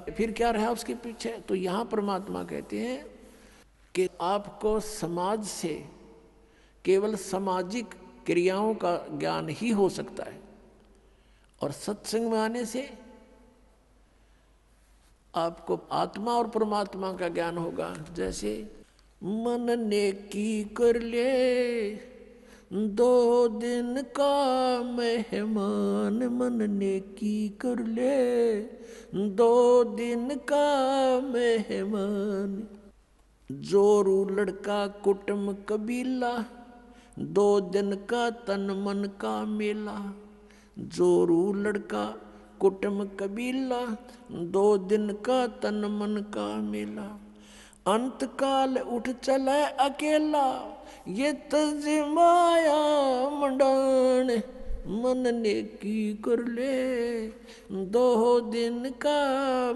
फिर क्या रहा उसके पीछे? तो यहाँ परमात्मा कहते हैं कि आपको समाज से केवल सामाजिक क्रियाओं का ज्ञान ही हो सकता है, और सत्संग में आने से आपको आत्मा और परमात्मा का ज्ञान होगा। जैसे मन ने की कर ले 2 दिन का मेहमान, मन ने की कर ले 2 दिन का मेहमान। जोरू लड़का कुटुम कबीला, 2 दिन का तन मन का मेला। जोरू लड़का कुटुम कबीला, 2 दिन का तन मन का मेला। अंत काल उठ चले अकेला, ये तजमाया मंडान। मन ने की कर ले 2 दिन का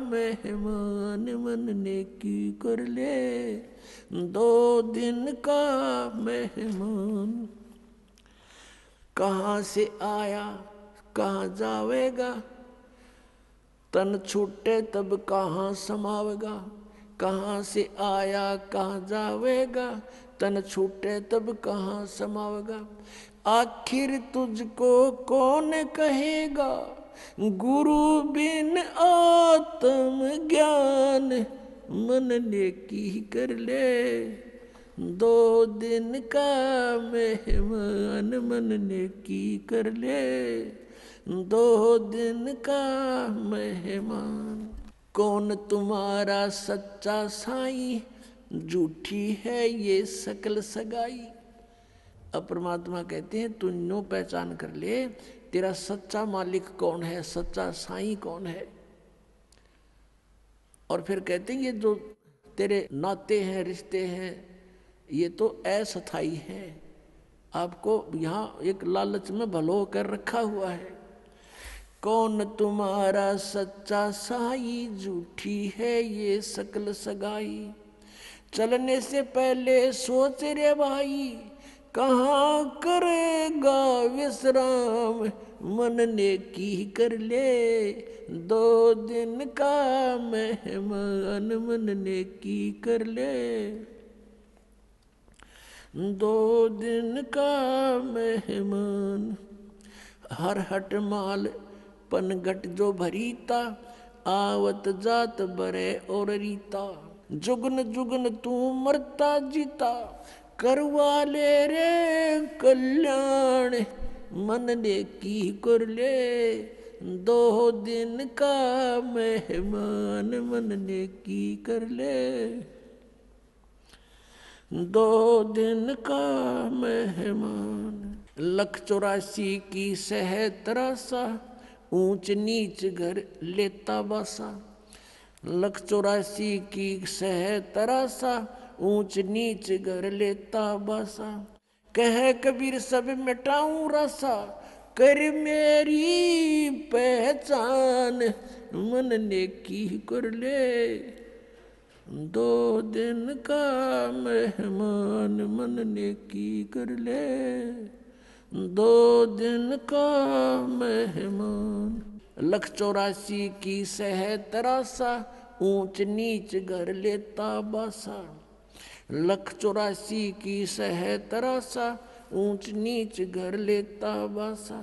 मेहमान, मन ने की कर ले 2 दिन का मेहमान। कहाँ से आया कहाँ जावेगा, तन छूटे तब कहाँ समावेगा। कहाँ से आया कहाँ जावेगा, तन छूटे तब कहाँ समावेगा। आखिर तुझको कौन कहेगा, गुरु बिन आत्म ज्ञान। मन ने की कर ले 2 दिन का मेहमान, मन ने की कर ले 2 दिन का मेहमान। कौन तुम्हारा सच्चा साईं, झूठी है ये सकल सगाई। अब परमात्मा कहते हैं तू नो पहचान कर ले, तेरा सच्चा मालिक कौन है, सच्चा साईं कौन है। और फिर कहते हैं ये जो तेरे नाते हैं, रिश्ते हैं, ये तो अस्थाई हैं। आपको यहाँ एक लालच में भलो कर रखा हुआ है। कौन तुम्हारा सच्चा साई, झूठी है ये सकल सगाई। चलने से पहले सोच रे भाई, कहाँ करेगा विश्राम। मन ने की कर ले 2 दिन का मेहमान, मन ने की कर ले 2 दिन का मेहमान। हर हट माल पनघट जो भरीता, आवत जात बरे और रीता। जुगन जुगन तू मरता जीता, करवा ले रे कल्याण। मन ने की कर ले 2 दिन का मेहमान, मन ने की कर ले 2 दिन का मेहमान। 184 की सह तरासा, ऊंच नीच घर लेता बासा। 184 की सह तरासा, ऊंच नीच घर लेता बासा। कह कबीर सब मिटाऊं रासा, कर मेरी पहचान। मन ने की कर ले 2 दिन का मेहमान, मन ने की कर ले 2 दिन का मेहमान। 184 की सह तरासा, ऊंच नीच घर लेता बासा। 184 की सह तरासा, ऊंच नीच घर लेता बासा।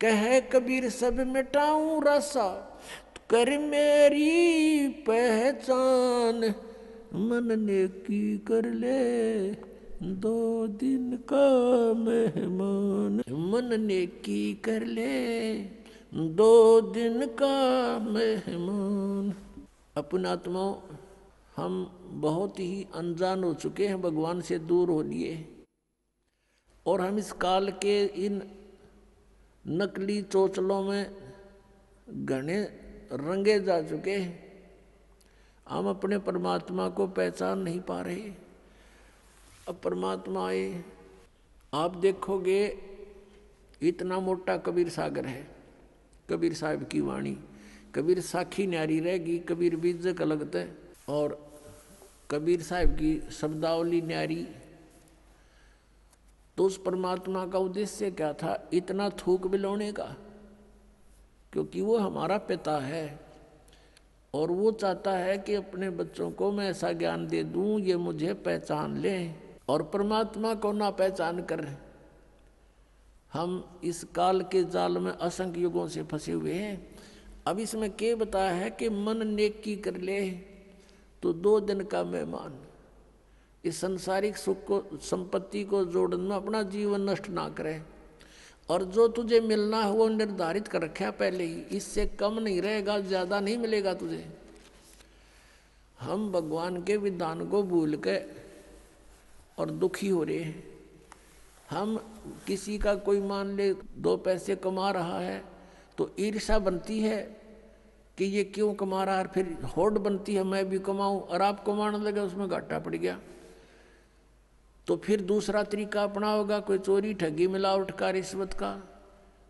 कह कबीर सब मिटाऊं रासा, कर मेरी पहचान। मन ने की कर ले 2 दिन का मेहमान, मन ने की कर ले 2 दिन का मेहमान। अपना आत्माओं, हम बहुत ही अनजान हो चुके हैं, भगवान से दूर हो लिए, और हम इस काल के इन नकली चोचलों में घने रंगे जा चुके हैं। हम अपने परमात्मा को पहचान नहीं पा रहे। अब परमात्मा आए, आप देखोगे इतना मोटा कबीर सागर है, कबीर साहब की वाणी। कबीर साखी न्यारी रहेगी, कबीर बीजक लगता है, और कबीर साहब की शब्दावली न्यारी। तो उस परमात्मा का उद्देश्य क्या था इतना थूक बिलोने का? क्योंकि वो हमारा पिता है, और वो चाहता है कि अपने बच्चों को मैं ऐसा ज्ञान दे दूं ये मुझे पहचान लें, और परमात्मा को ना पहचान कर हम इस काल के जाल में असंख्य युगों से फंसे हुए हैं। अब इसमें क्या बताया है कि मन नेकी कर ले तो 2 दिन का मेहमान। इस संसारिक सुख को, संपत्ति को जोड़ने में अपना जीवन नष्ट ना करे, और जो तुझे मिलना है वो निर्धारित कर रखा पहले ही, इससे कम नहीं रहेगा, ज़्यादा नहीं मिलेगा तुझे। हम भगवान के विधान को भूल के और दुखी हो रहे हैं। हम किसी का कोई मान ले 2 पैसे कमा रहा है तो ईर्ष्या बनती है कि ये क्यों कमा रहा है, फिर होड़ बनती है मैं भी कमाऊं, और आप कमाने लगे उसमें घाटा पड़ गया तो फिर दूसरा तरीका अपनाओगा, कोई चोरी ठगी मिलावट का रिश्वत का,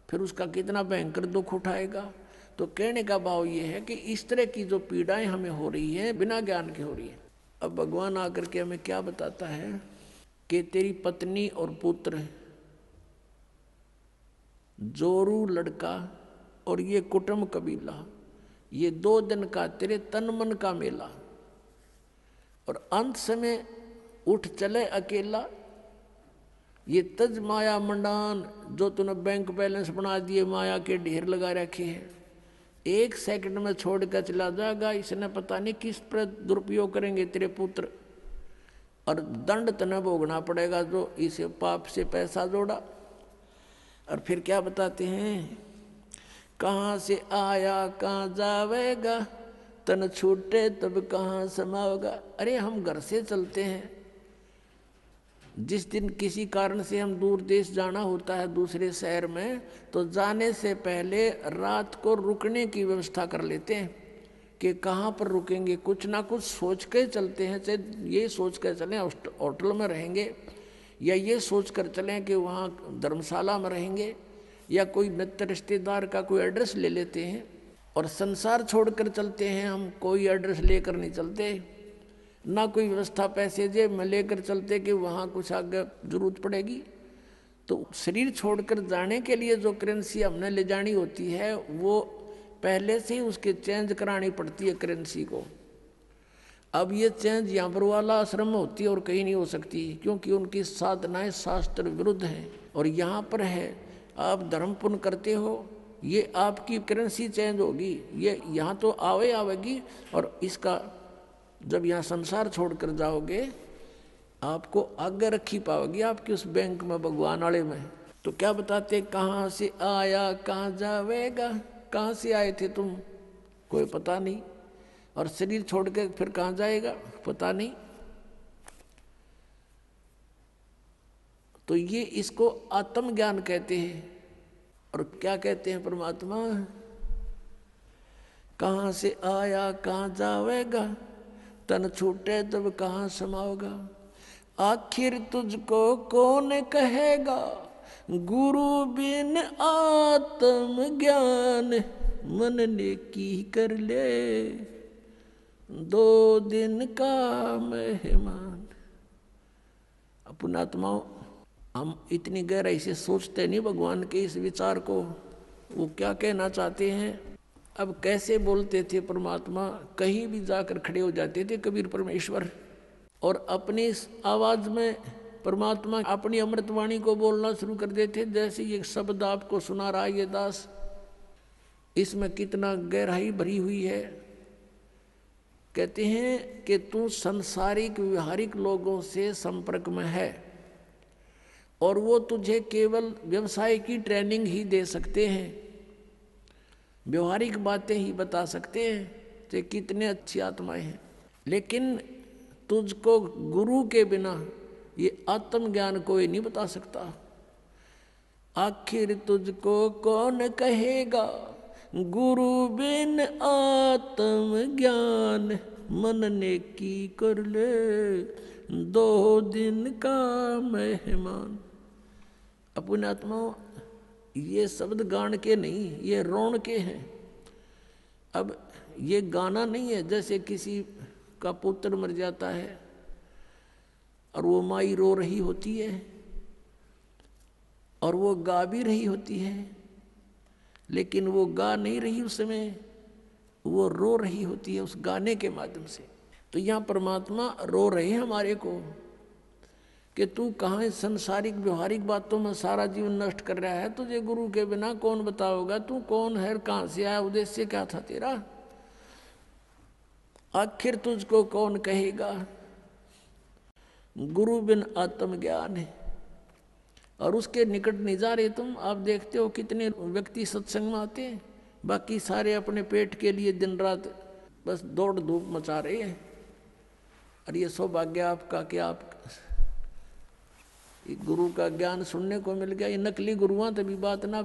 फिर उसका कितना भयंकर दुख उठाएगा। तो कहने का भाव ये है कि इस तरह की जो पीड़ाएं हमें हो रही हैं बिना ज्ञान के हो रही है। अब भगवान आकर के हमें क्या बताता है कि तेरी पत्नी और पुत्र, जोरू लड़का और ये कुटुंब कबीला, ये 2 दिन का तेरे तन मन का मेला, और अंत समय उठ चले अकेला। ये तज माया मंडान जो तूने बैंक बैलेंस बना दिए, माया के ढेर लगा रखे हैं, 1 सेकंड में छोड़ कर चला जाएगा। इसने पता नहीं किस पर दुरुपयोग करेंगे तेरे पुत्र, और दंड तने भोगना पड़ेगा जो इसे पाप से पैसा जोड़ा। और फिर क्या बताते हैं, कहाँ से आया कहाँ जावेगा, तन छूटे तब कहाँ समाओगा। अरे हम घर से चलते हैं, जिस दिन किसी कारण से हम दूर देश जाना होता है दूसरे शहर में, तो जाने से पहले रात को रुकने की व्यवस्था कर लेते हैं कि कहाँ पर रुकेंगे, कुछ ना कुछ सोच के चलते हैं। चाहे ये सोच कर चलें होटल में रहेंगे, या ये सोच कर चलें कि वहाँ धर्मशाला में रहेंगे, या कोई मित्र रिश्तेदार का कोई एड्रेस ले लेते हैं। और संसार छोड़कर चलते हैं हम, कोई एड्रेस लेकर नहीं चलते, ना कोई व्यवस्था पैसे जेब में लेकर चलते कि वहाँ कुछ आगे जरूरत पड़ेगी। तो शरीर छोड़कर जाने के लिए जो करेंसी हमने ले जानी होती है वो पहले से ही उसके चेंज करानी पड़ती है करेंसी को। अब ये चेंज यहाँ पर वाला आश्रम में होती है और कहीं नहीं हो सकती, क्योंकि उनकी साधनाएं शास्त्र विरुद्ध हैं। और यहाँ पर है आप धर्म पुण्य करते हो, ये आपकी करेंसी चेंज होगी, ये यहाँ तो आवेगी, और इसका जब यहाँ संसार छोड़कर जाओगे आपको आगे रखी पाओगी आपकी उस बैंक में, भगवान वाले में। तो क्या बताते, कहाँ से आया कहाँ जावेगा, कहाँ से आए थे तुम कोई पता नहीं, और शरीर छोड़ के फिर कहाँ जाएगा पता नहीं। तो ये इसको आत्मज्ञान कहते हैं। और क्या कहते हैं परमात्मा, कहाँ से आया कहाँ जावेगा, तन छूटे तब कहाँ समाओगा। आखिर तुझको कौन कहेगा, गुरु बिन आत्म ज्ञान, मन ने की कर ले 2 दिन का मेहमान। पुण्यात्माओं, हम इतनी गहराई से सोचते नहीं भगवान के इस विचार को, वो क्या कहना चाहते हैं। अब कैसे बोलते थे परमात्मा, कहीं भी जाकर खड़े हो जाते थे कबीर परमेश्वर, और अपनी आवाज में परमात्मा अपनी अमृतवाणी को बोलना शुरू कर देते। जैसे ये शब्द आपको सुना रहा है ये दास, इसमें कितना गहराई भरी हुई है। कहते हैं कि तू संसारिक व्यवहारिक लोगों से संपर्क में है, और वो तुझे केवल व्यवसाय की ट्रेनिंग ही दे सकते हैं, व्यवहारिक बातें ही बता सकते हैं कि कितने अच्छी आत्माएं हैं। लेकिन तुझको गुरु के बिना ये आत्मज्ञान कोई नहीं बता सकता। आखिर तुझको कौन कहेगा, गुरु बिन आत्मज्ञान, मन ने की कर ले 2 दिन का मेहमान। अपने आत्माओं, ये शब्द गान के नहीं, ये रोन के हैं। अब ये गाना नहीं है, जैसे किसी का पुत्र मर जाता है और वो माई रो रही होती है और वो गा भी रही होती है, लेकिन वो गा नहीं रही उस समय, वो रो रही होती है उस गाने के माध्यम से। तो यहाँ परमात्मा रो रहे हैं हमारे को कि तू कहाँ संसारिक व्यवहारिक बातों में सारा जीवन नष्ट कर रहा है, तुझे गुरु के बिना कौन बताओगा, तू कौन है, कहाँ से आया, उद्देश्य क्या था तेरा, आखिर तुझको कौन कहेगा। गुरु बिन आत्मज्ञान है। और उसके निकट नहीं जा रहे तुम। आप देखते हो कितने व्यक्ति सत्संग में आते हैं, बाकी सारे अपने पेट के लिए दिन रात बस दौड़ धूप मचा रहे हैं। और ये सौभाग्य आपका कि आप गुरु का ज्ञान सुनने को मिल गया। ये नकली गुरुआं तभी बात ना